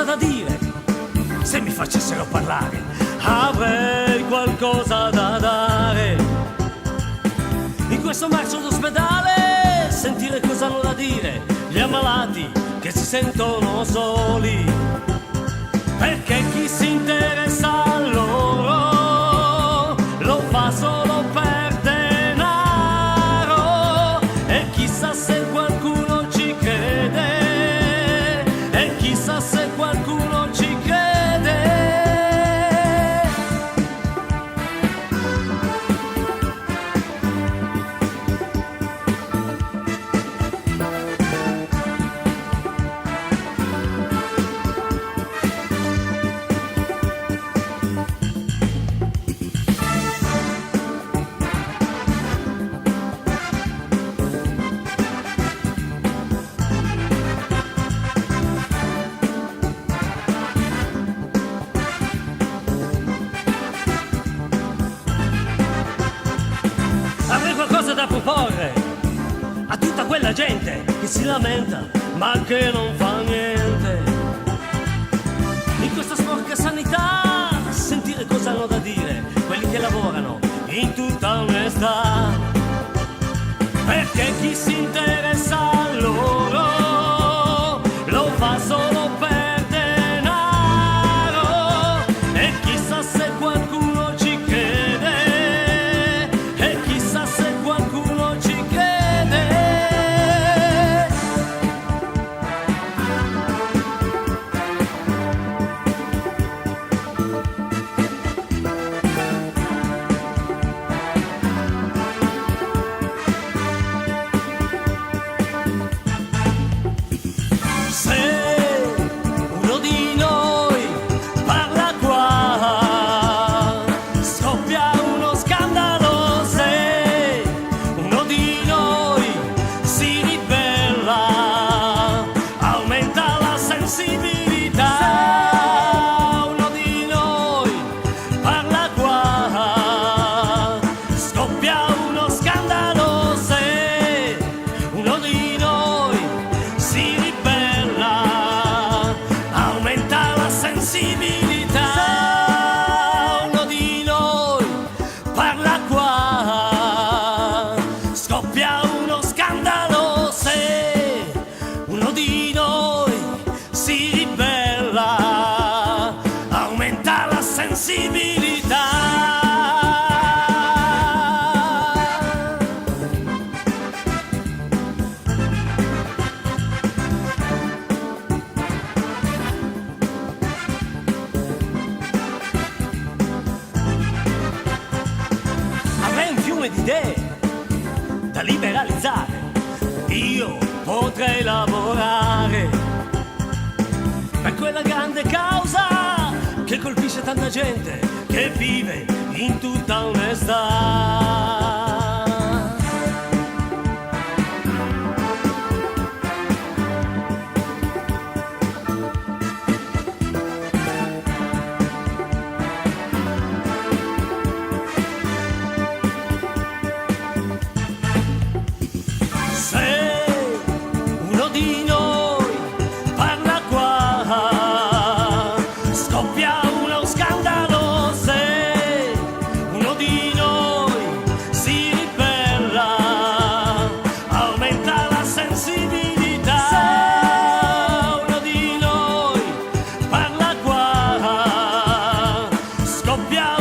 qualcosa da dire, se mi facessero parlare, avrei qualcosa da dare. In questo marcio d'ospedale, sentire cosa hanno da dire gli ammalati che si sentono soli, perché chi si interessa a loro lo fa solo per denaro. E chissà se qualcuno ci crede, e chissà se qualcuno ci crede. Avrei qualcosa da proporre a tutta quella gente che si lamenta ma che non fa niente. In questa sporca sanità, sentire cosa hanno da dire quelli che lavorano in tutta onestà, perché chi si interessa a loro lo fa solo per denaro. E chissà se qualcuno ci crede, e chissà se qualcuno ci crede. Se uno di noi parla qua, scoppia uno scandalo. Se uno di noi si ribella, aumenta la sensibilità. Se uno di noi parla qua, scoppia uno scandalo. Se uno di noi si ribella, aumenta la sensibilità. Uno di noi parla qua, scoppia uno scandalo. Se uno di noi si ribella, aumenta la sensibilità. Avrei un fiume di idee da liberalizzare, io potrei lavorare per quella grande causa che colpisce tanta gente che vive in tutta onestà. Se uno di noi parla qua, scoppia uno scandalo. Se uno di noi si ribella, aumenta la sensibilità. Se uno di noi parla qua, scoppia